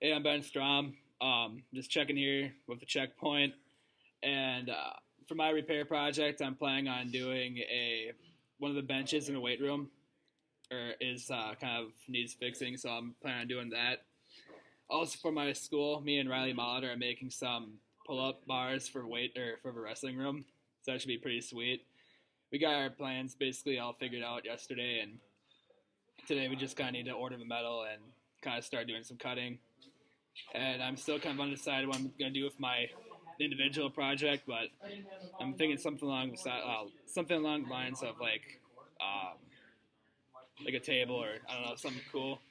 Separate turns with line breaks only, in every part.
Hey, I'm Ben Strom. Just checking here with the checkpoint, and for my repair project, I'm planning on doing a one of the benches in the weight room, or is kind of needs fixing, so I'm planning on doing that. Also, for my school, me and Riley Molitor are making some pull-up bars for weight or for the wrestling room, so that should be pretty sweet. We got our plans basically all figured out yesterday, and today we just kind of need to order the metal and kind of start doing some cutting. And I'm still kind of undecided what I'm gonna do with my individual project, but I'm thinking something along the lines of like a table or I don't know something cool.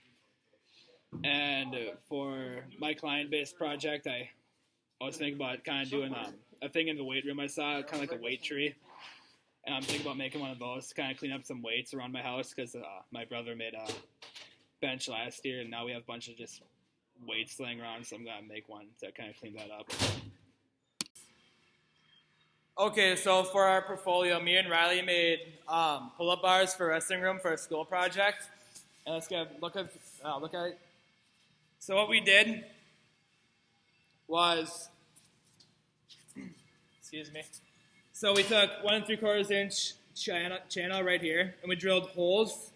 And for my client-based project, I was thinking about kind of doing a thing in the weight room. I saw kind of like a weight tree, and I'm thinking about making one of those to kind of clean up some weights around my house because my brother made a bench last year, and now we have a bunch of just weights laying around, so I'm gonna make one to kind of clean that up. Okay, so for our portfolio, me and Riley made pull-up bars for wrestling room for a school project, and let's get look at it. So what we did was, excuse me. So we took 1 3/4 inch channel right here, and we drilled holes.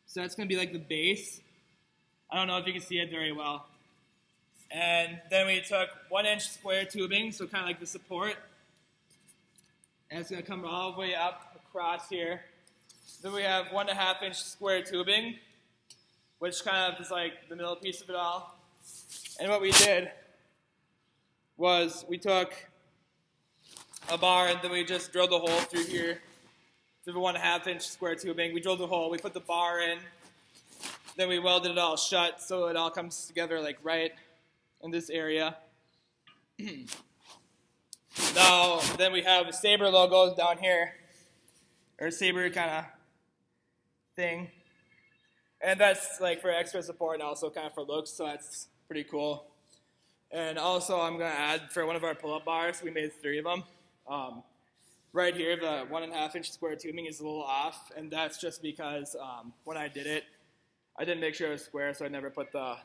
So that's gonna be like the base. I don't know if you can see it very well. And then we took 1 inch square tubing, so kind of like the support. And it's going to come all the way up across here. Then we have 1.5 inch square tubing, which kind of is like the middle piece of it all. And what we did was we took a bar and then we just drilled a hole through here through the 1.5 inch square tubing. We drilled a hole, we put the bar in, then we welded it all shut so it all comes together like right in this area. Now, then we have the Sabre logos down here, or Sabre kind of thing. And that's like for extra support and also kind of for looks, so that's pretty cool. And also I'm going to add for one of our pull-up bars, we made 3 of them. Right here, the 1.5 inch square tubing is a little off, and that's just because when I did it, I didn't make sure it was square, so I never put the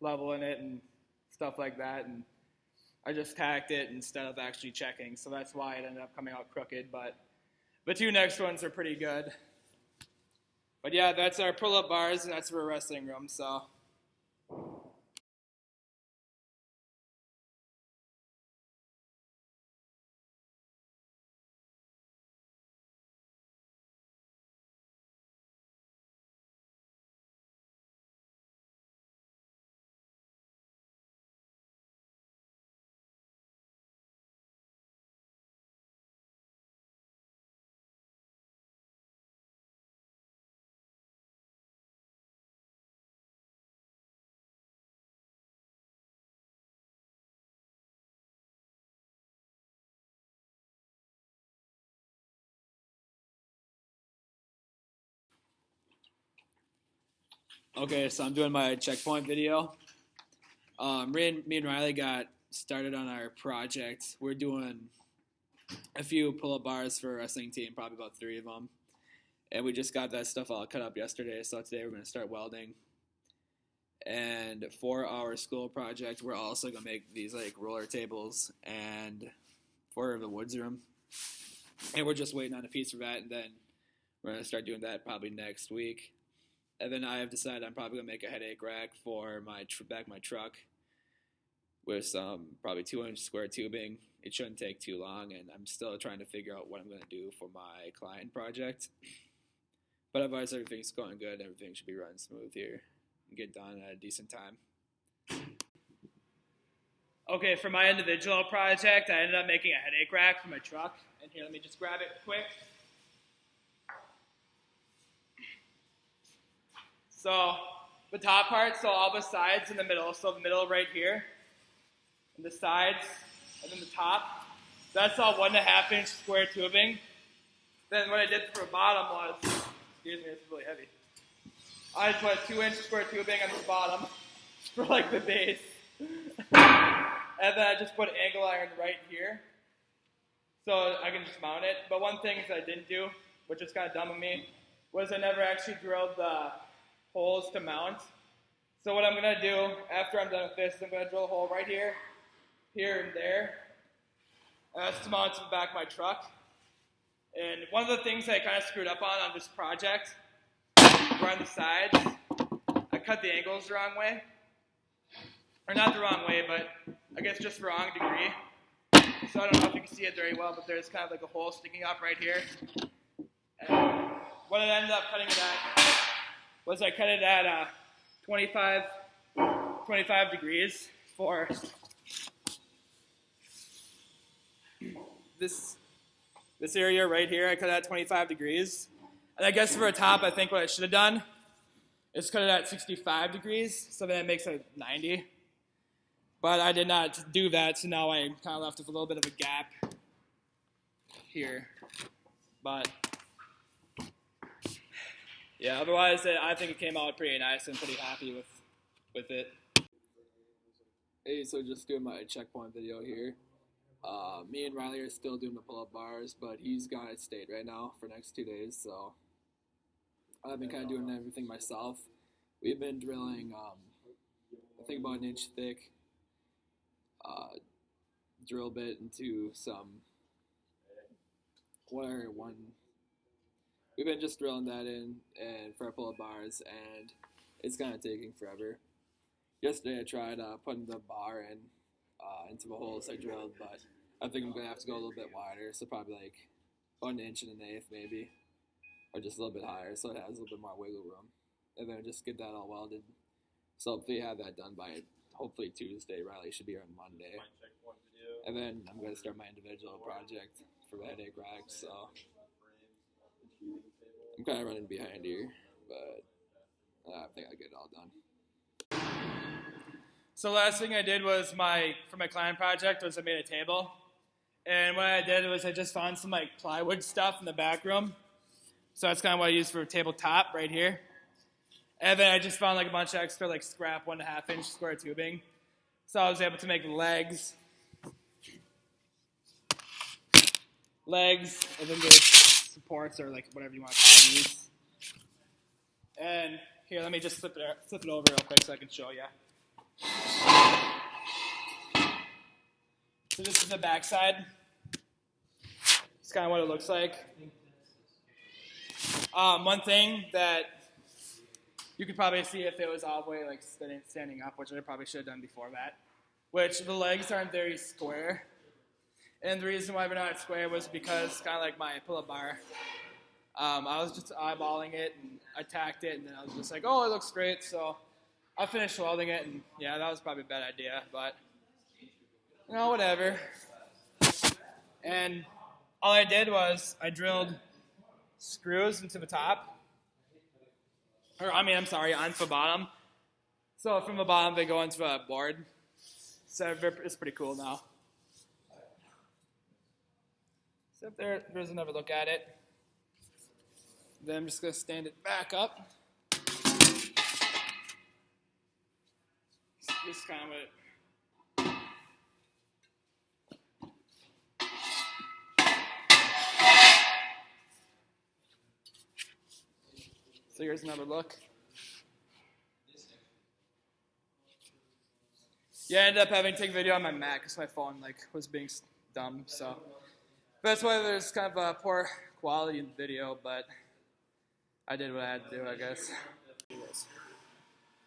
level in it and stuff like that. And I just tacked it instead of actually checking, so that's why it ended up coming out crooked, but the 2 next ones are pretty good. But yeah, that's our pull-up bars, and that's for a wrestling room, so. Okay, so I'm doing my checkpoint video. Me and Riley got started on our project. We're doing a few pull-up bars for a wrestling team, probably about 3 of them. And we just got that stuff all cut up yesterday, so today we're going to start welding. And for our school project, we're also going to make these like roller tables and for the woods room. And we're just waiting on a piece for that, and then we're going to start doing that probably next week. And then I have decided I'm probably going to make a headache rack for my back of my truck with some probably 2 inch square tubing. It shouldn't take too long, and I'm still trying to figure out what I'm going to do for my client project. But otherwise, everything's going good. Everything should be running smooth here and get done at a decent time. Okay, for my individual project, I ended up making a headache rack for my truck. And here, let me just grab it quick. So the top part, so all the sides in the middle, so the middle right here, and the sides, and then the top, that's all 1.5 inch square tubing. Then what I did for the bottom was, excuse me, it's really heavy. I just put 2 inch square tubing on the bottom for like the base. And then I just put angle iron right here, so I can just mount it. But one thing that I didn't do, which is kind of dumb of me, was I never actually drilled the holes to mount.
So what I'm gonna do after I'm done with this, I'm gonna drill a hole right here, here and there. That's to mount to the back of my truck. And one of the things I kind of screwed up on this project were on the sides. I cut the angles the wrong way. Or not the wrong way, but I guess just the wrong degree. So I don't know if you can see it very well, but there's kind of like a hole sticking up right here. And what I ended up cutting it at was I cut it at 25 degrees for this area right here. I cut it at 25 degrees. And I guess for a top, I think what I should have done is cut it at 65 degrees, so then it makes it 90. But I did not do that, so now I kind of left with a little bit of a gap here. But yeah, otherwise I think it came out pretty nice. I'm pretty happy with it.
Hey, so just doing my checkpoint video here. Me and Riley are still doing the pull-up bars, but he's gone at state right now for the next 2 days, so I've been kind of doing everything myself. We've been drilling, I think about an inch thick drill bit into some we've been just drilling that in and for our pull-up bars, and it's kind of taking forever. Yesterday I tried putting the bar in into the holes I drilled, but I think I'm going to have to go a little bit wider, so probably like 1 inch and 1/8 maybe, or just a little bit higher so it has a little bit more wiggle room. And then just get that all welded. So hopefully have that done by hopefully Tuesday. Riley should be here on Monday. And then I'm going to start my individual project for the headache rack, so I'm kind of running behind here, but I think I'll get it all done.
So last thing I did was for my client project was I made a table. And what I did was I just found some like plywood stuff in the back room. So that's kind of what I used for a tabletop right here. And then I just found like a bunch of extra like scrap 1.5 inch square tubing. So I was able to make legs, and then there's supports or like whatever you want to call these. And here, let me just flip it over real quick so I can show you. So this is the back side. It's kind of what it looks like. One thing that you could probably see if it was all the way like standing up, which I probably should have done before that, which the legs aren't very square. And the reason why we're not square was because kind of like my pull-up bar, I was just eyeballing it and I tacked it, and then I was just like, oh, it looks great, so I finished welding it, and yeah, that was probably a bad idea, but you know, whatever. And all I did was I drilled screws into the top, onto the bottom. So from the bottom they go into the board. So it's pretty cool now. So there's another look at it. Then I'm just gonna stand it back up. This is kind of it. So here's another look. Yeah, I ended up having to take a video on my Mac because my phone was being dumb. So that's why there's kind of a poor quality in the video, but I did what I had to do, I guess.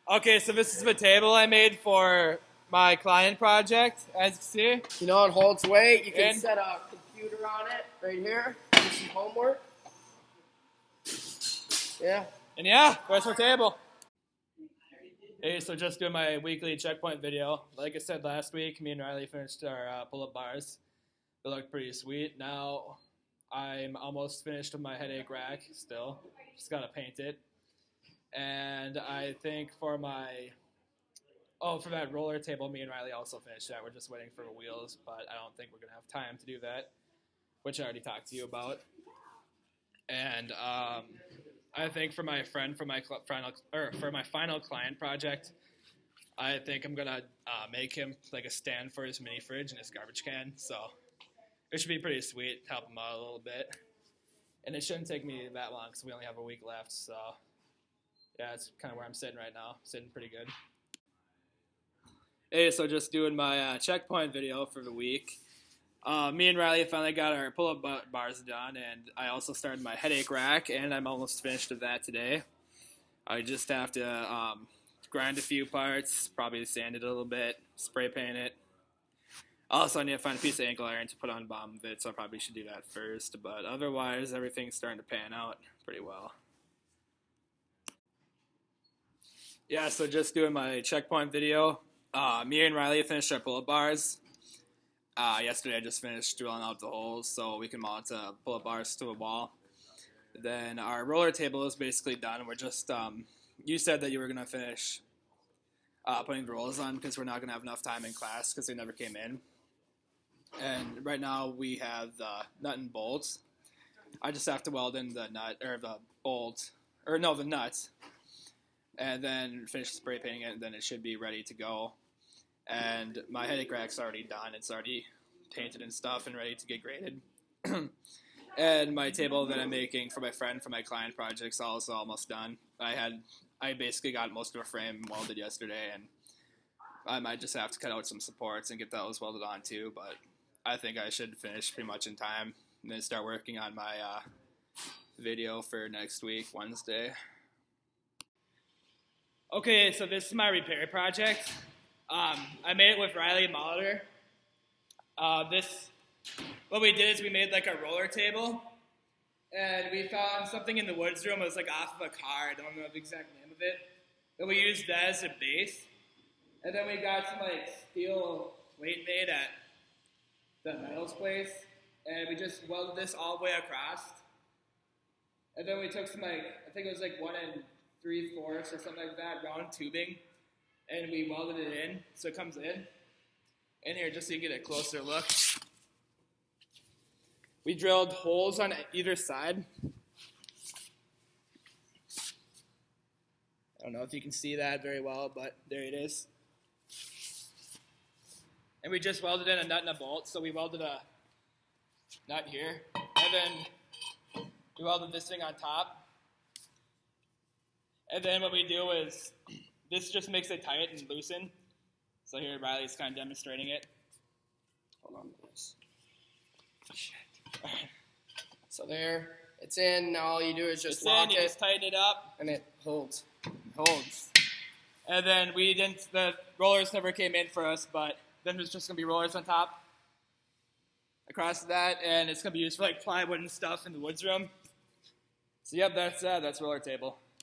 Okay, so this is the table I made for my client project, as you see.
You know, it holds weight. You can set a computer on it right here. Do some homework. Yeah.
And yeah, that's our table. Hey, so just doing my weekly checkpoint video. Like I said last week, me and Riley finished our pull-up bars. They look pretty sweet. Now I'm almost finished with my headache rack still. Just gotta paint it. And I think for that roller table, me and Riley also finished that. We're just waiting for the wheels, but I don't think we're gonna have time to do that, which I already talked to you about. And I think for my final client project, I think I'm gonna make him like a stand for his mini fridge and his garbage can. So it should be pretty sweet. Help him out a little bit, and it shouldn't take me that long because we only have a week left. So yeah, that's kind of where I'm sitting right now. Sitting pretty good.
Hey, so just doing my checkpoint video for the week. Me and Riley finally got our pull-up bars done, and I also started my headache rack, and I'm almost finished with that today. I just have to grind a few parts, probably sand it a little bit, spray paint it. Also, I need to find a piece of ankle iron to put on the bottom of it, so I probably should do that first. But otherwise, everything's starting to pan out pretty well. Yeah, so just doing my checkpoint video. Me and Riley finished our pull-up bars. Yesterday I just finished drilling out the holes so we can mount pull-up bars to a wall. Then our roller table is basically done. We're just, you said that you were going to finish putting the rollers on because we're not going to have enough time in class because they never came in. And right now we have the nut and bolts. I just have to weld in the nut, or the bolt, or no, the nuts, and then finish spray painting it, and then it should be ready to go. And my headache rack's already done. It's already painted and stuff and ready to get graded. And my table that I'm making for my friend for my client project's also almost done. I basically got most of a frame welded yesterday, and I might just have to cut out some supports and get those welded on too, but I think I should finish pretty much in time and then start working on my video for next week, Wednesday.
Okay, so this is my repair project. I made it with Riley Molitor. What we did is we made like a roller table, and we found something in the woods room. It was like off of a car. I don't know the exact name of it, but we used that as a base. And then we got some like steel plate made at the metals place, and we just welded this all the way across. And then we took some like, I think it was like 1 3/4 or something like that, round tubing, and we welded it in so it comes in. In here, just so you get a closer look. We drilled holes on either side. I don't know if you can see that very well, but there it is. And we just welded in a nut and a bolt, so we welded a nut here, and then we welded this thing on top. And then what we do is, this just makes it tight and loosen. So here Riley's kind of demonstrating it.
Hold on to this. Shit. So there, it's in. Now all you do is just lock
you
it,
just tighten it up,
and it holds.
holds. And then the rollers never came in for us, but then there's just gonna be rollers on top across that, and it's gonna be used for like plywood and stuff in the woods room. So yep, that's roller table.